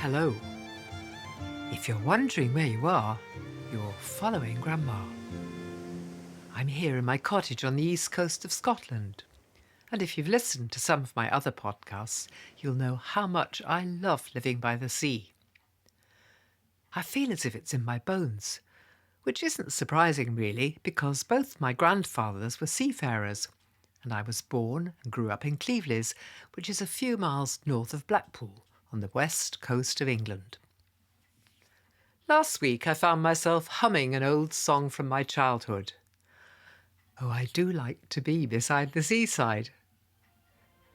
Hello. If you're wondering where you are, you're following Grandma. I'm here in my cottage on the east coast of Scotland. And if you've listened to some of my other podcasts, you'll know how much I love living by the sea. I feel as if it's in my bones, which isn't surprising really, because both my grandfathers were seafarers, and I was born and grew up in Cleveland, which is a few miles north of Blackpool on the west coast of England. Last week I found myself humming an old song from my childhood. Oh, I do like to be beside the seaside.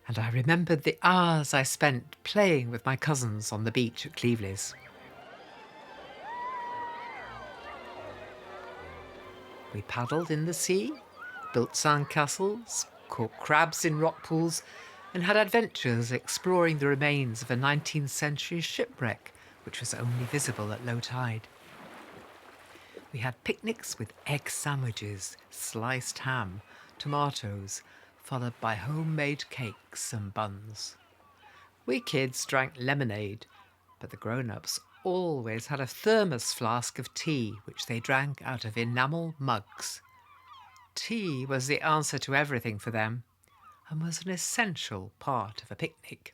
And I remembered the hours I spent playing with my cousins on the beach at Cleveland. We paddled in the sea, built sandcastles, caught crabs in rock pools, and had adventures exploring the remains of a 19th century shipwreck which was only visible at low tide. We had picnics with egg sandwiches, sliced ham, tomatoes, followed by homemade cakes and buns. We kids drank lemonade, but the grown-ups always had a thermos flask of tea which they drank out of enamel mugs. Tea was the answer to everything for them and was an essential part of a picnic.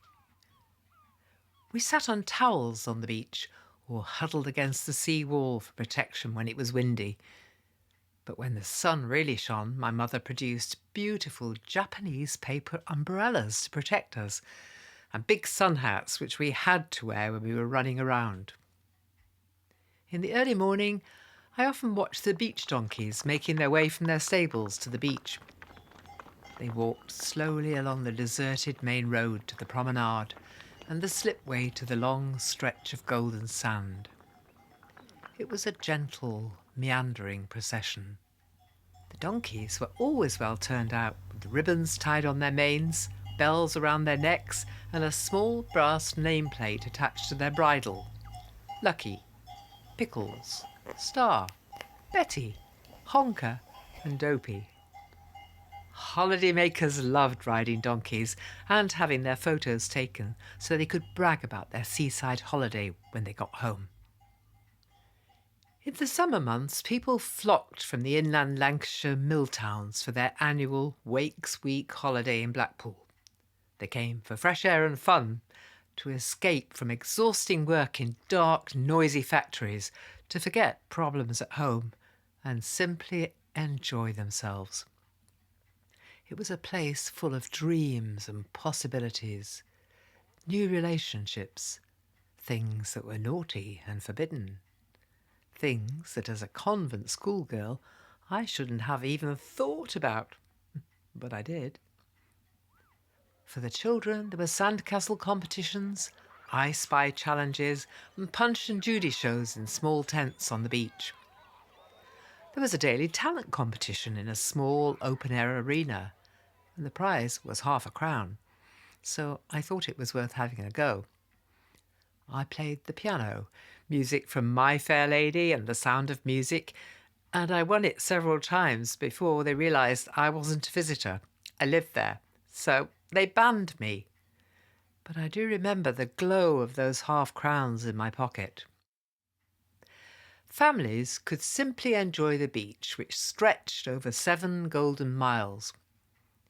We sat on towels on the beach or huddled against the sea wall for protection when it was windy. But when the sun really shone, my mother produced beautiful Japanese paper umbrellas to protect us and big sun hats which we had to wear when we were running around. In the early morning, I often watched the beach donkeys making their way from their stables to the beach. They walked slowly along the deserted main road to the promenade and the slipway to the long stretch of golden sand. It was a gentle, meandering procession. The donkeys were always well turned out, with ribbons tied on their manes, bells around their necks, and a small brass nameplate attached to their bridle. Lucky, Pickles, Star, Betty, Honker, and Dopey. Holidaymakers loved riding donkeys and having their photos taken so they could brag about their seaside holiday when they got home. In the summer months, people flocked from the inland Lancashire mill towns for their annual Wakes Week holiday in Blackpool. They came for fresh air and fun, to escape from exhausting work in dark, noisy factories, to forget problems at home and simply enjoy themselves. It was a place full of dreams and possibilities, new relationships, things that were naughty and forbidden, things that as a convent schoolgirl I shouldn't have even thought about, but I did. For the children there were sandcastle competitions, I Spy challenges and Punch and Judy shows in small tents on the beach. There was a daily talent competition in a small open-air arena, and the prize was £0.50, so I thought it was worth having a go. I played the piano, music from My Fair Lady and The Sound of Music, and I won it several times before they realised I wasn't a visitor. I lived there, so they banned me. But I do remember the glow of those £0.50 in my pocket. Families could simply enjoy the beach, which stretched over 7 golden miles.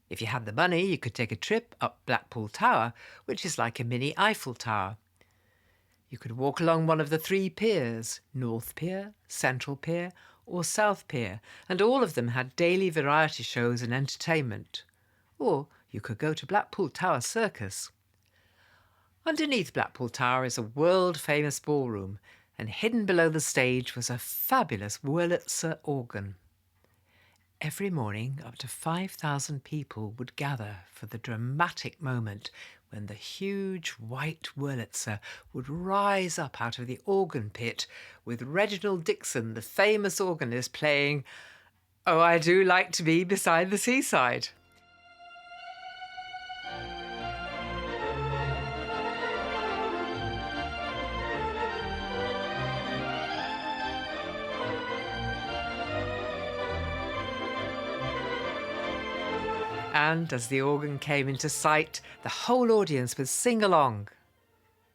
If you had the money, you could take a trip up Blackpool Tower, which is like a mini Eiffel Tower. You could walk along one of the 3 piers, North Pier, Central Pier, or South Pier, and all of them had daily variety shows and entertainment. Or you could go to Blackpool Tower Circus. Underneath Blackpool Tower is a world-famous ballroom, and hidden below the stage was a fabulous Wurlitzer organ. Every morning, up to 5,000 people would gather for the dramatic moment when the huge white Wurlitzer would rise up out of the organ pit with Reginald Dixon, the famous organist, playing "Oh, I Do Like to Be Beside the Seaside." And as the organ came into sight, the whole audience would sing along.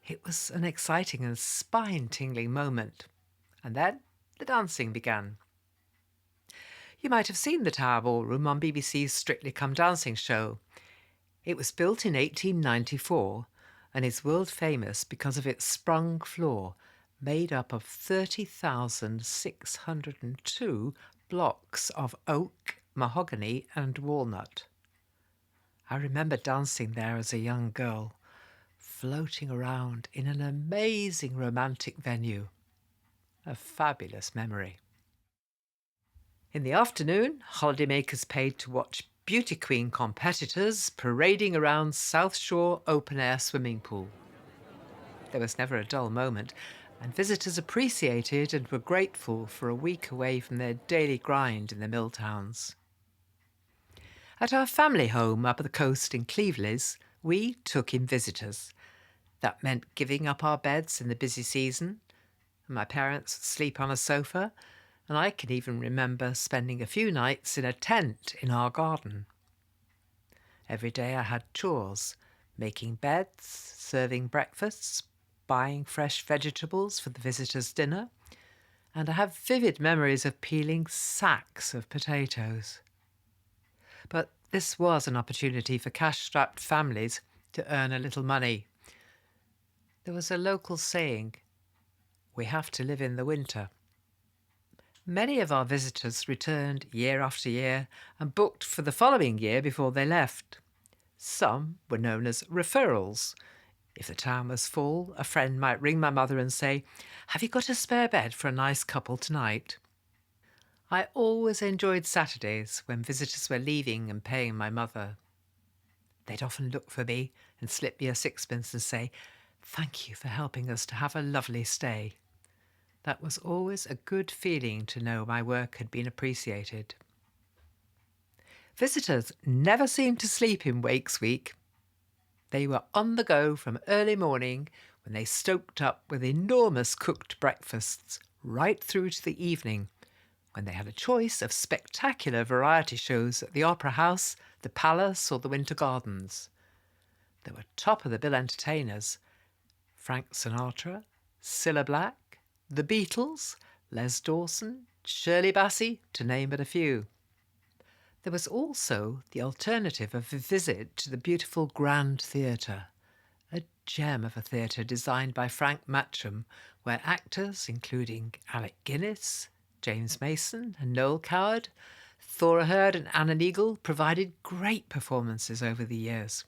It was an exciting and spine-tingling moment. And then the dancing began. You might have seen the Tower Ballroom on BBC's Strictly Come Dancing show. It was built in 1894 and is world famous because of its sprung floor, made up of 30,602 blocks of oak, mahogany and walnut. I remember dancing there as a young girl, floating around in an amazing romantic venue. A fabulous memory. In the afternoon, holidaymakers paid to watch beauty queen competitors parading around South Shore open-air swimming pool. There was never a dull moment, and visitors appreciated and were grateful for a week away from their daily grind in the mill towns. At our family home up the coast in Cleveleys, we took in visitors. That meant giving up our beds in the busy season. My parents would sleep on a sofa, and I can even remember spending a few nights in a tent in our garden. Every day I had chores, making beds, serving breakfasts, buying fresh vegetables for the visitors' dinner, and I have vivid memories of peeling sacks of potatoes. But this was an opportunity for cash-strapped families to earn a little money. There was a local saying, "We have to live in the winter." Many of our visitors returned year after year and booked for the following year before they left. Some were known as referrals. If the town was full, a friend might ring my mother and say, "Have you got a spare bed for a nice couple tonight?" I always enjoyed Saturdays when visitors were leaving and paying my mother. They'd often look for me and slip me a sixpence and say, "Thank you for helping us to have a lovely stay." That was always a good feeling to know my work had been appreciated. Visitors never seemed to sleep in Wakes Week. They were on the go from early morning when they stoked up with enormous cooked breakfasts right through to the evening when they had a choice of spectacular variety shows at the Opera House, the Palace or the Winter Gardens. There were top-of-the-bill entertainers: Frank Sinatra, Cilla Black, the Beatles, Les Dawson, Shirley Bassey, to name but a few. There was also the alternative of a visit to the beautiful Grand Theatre, a gem of a theatre designed by Frank Matcham, where actors, including Alec Guinness, James Mason and Noel Coward, Thora Hird and Anna Neagle, provided great performances over the years.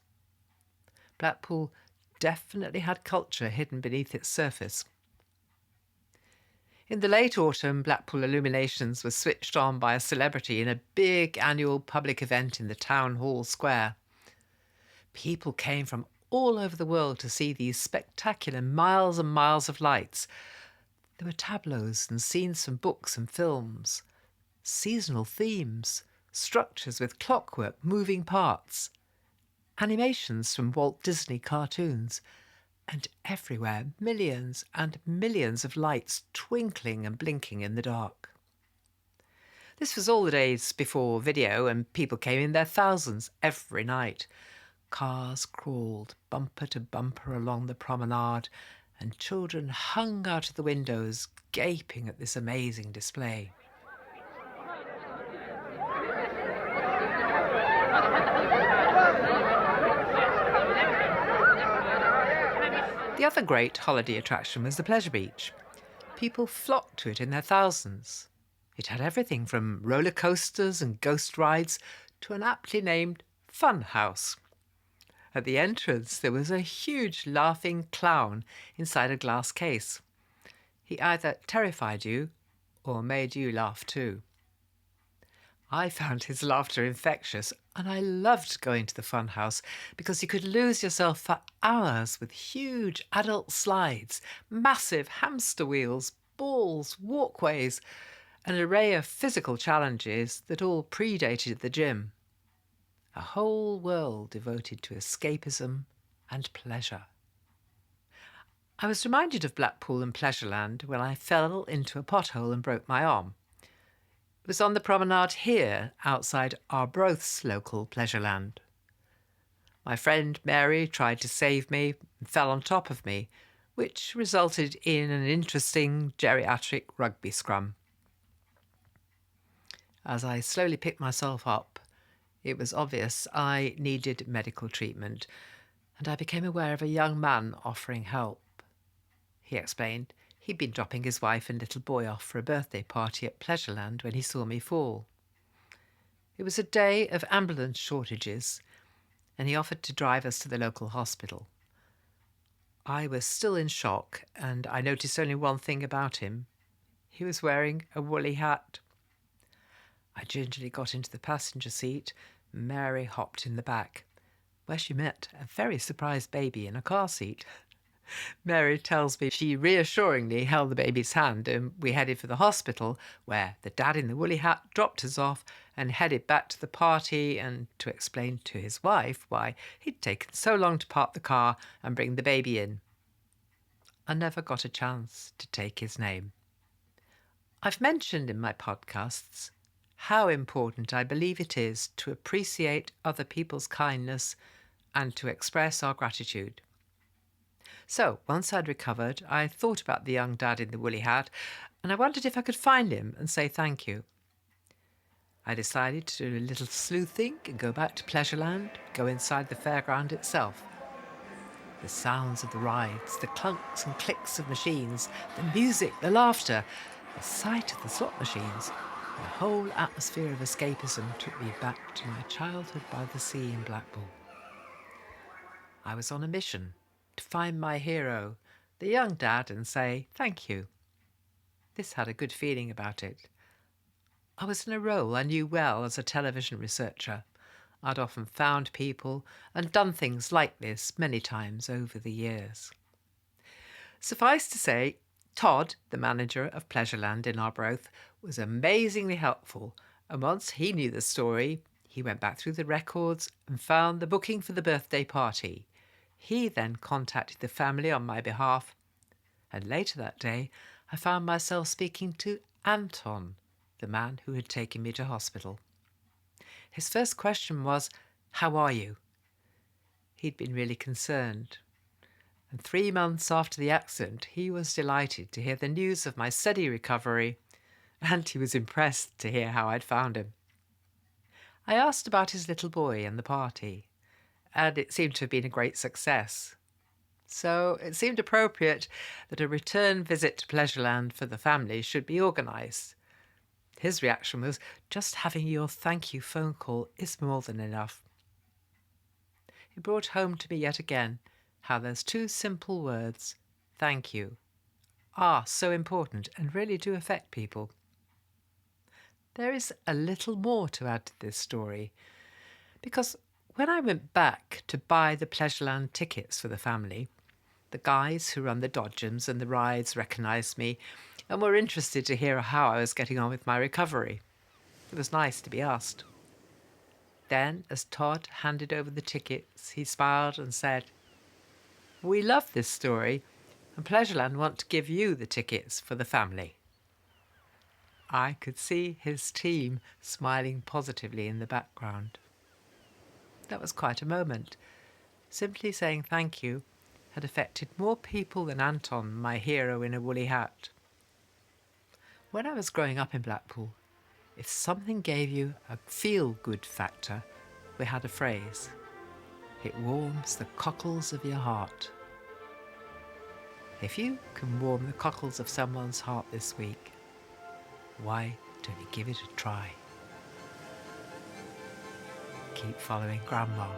Blackpool definitely had culture hidden beneath its surface. In the late autumn, Blackpool illuminations were switched on by a celebrity in a big annual public event in the town hall square. People came from all over the world to see these spectacular miles and miles of lights. There were tableaus and scenes from books and films, seasonal themes, structures with clockwork moving parts, animations from Walt Disney cartoons, and everywhere millions and millions of lights twinkling and blinking in the dark. This was all the days before video, and people came in their thousands every night. Cars crawled bumper to bumper along the promenade, and children hung out of the windows gaping at this amazing display. The other great holiday attraction was the Pleasure Beach. People flocked to it in their thousands. It had everything from roller coasters and ghost rides to an aptly named fun house. At the entrance, there was a huge laughing clown inside a glass case. He either terrified you or made you laugh too. I found his laughter infectious, and I loved going to the fun house because you could lose yourself for hours with huge adult slides, massive hamster wheels, balls, walkways, an array of physical challenges that all predated the gym. A whole world devoted to escapism and pleasure. I was reminded of Blackpool and Pleasureland when I fell into a pothole and broke my arm. It was on the promenade here, outside Arbroath's local Pleasureland. My friend Mary tried to save me and fell on top of me, which resulted in an interesting geriatric rugby scrum. As I slowly picked myself up, it was obvious I needed medical treatment, and I became aware of a young man offering help. He explained he'd been dropping his wife and little boy off for a birthday party at Pleasureland when he saw me fall. It was a day of ambulance shortages, and he offered to drive us to the local hospital. I was still in shock, and I noticed only one thing about him. He was wearing a woolly hat. I gingerly got into the passenger seat. Mary hopped in the back, where she met a very surprised baby in a car seat. Mary tells me she reassuringly held the baby's hand, and we headed for the hospital, where the dad in the woolly hat dropped us off and headed back to the party and to explain to his wife why he'd taken so long to park the car and bring the baby in. I never got a chance to take his name. I've mentioned in my podcasts how important I believe it is to appreciate other people's kindness and to express our gratitude. So, once I'd recovered, I thought about the young dad in the woolly hat, and I wondered if I could find him and say thank you. I decided to do a little sleuthing and go back to Pleasureland, go inside the fairground itself. The sounds of the rides, the clunks and clicks of machines, the music, the laughter, the sight of the slot machines, the whole atmosphere of escapism took me back to my childhood by the sea in Blackpool. I was on a mission to find my hero, the young dad, and say thank you. This had a good feeling about it. I was in a role I knew well as a television researcher. I'd often found people and done things like this many times over the years. Suffice to say, Todd, the manager of Pleasureland in Arbroath, was amazingly helpful, and once he knew the story, he went back through the records and found the booking for the birthday party. He then contacted the family on my behalf, and later that day I found myself speaking to Anton, the man who had taken me to hospital. His first question was, "How are you?" He'd been really concerned, and 3 months after the accident he was delighted to hear the news of my steady recovery, and he was impressed to hear how I'd found him. I asked about his little boy and the party, and it seemed to have been a great success. So it seemed appropriate that a return visit to Pleasureland for the family should be organised. His reaction was, "Just having your thank you phone call is more than enough." It brought home to me yet again how those two simple words, thank you, are so important and really do affect people. There is a little more to add to this story, because when I went back to buy the Pleasureland tickets for the family, the guys who run the dodgems and the rides recognised me and were interested to hear how I was getting on with my recovery. It was nice to be asked. Then, as Todd handed over the tickets, he smiled and said, "We love this story, and Pleasureland want to give you the tickets for the family." I could see his team smiling positively in the background. That was quite a moment. Simply saying thank you had affected more people than Anton, my hero in a woolly hat. When I was growing up in Blackpool, if something gave you a feel-good factor, we had a phrase. It warms the cockles of your heart. If you can warm the cockles of someone's heart this week, why don't you give it a try? Keep following Grandma.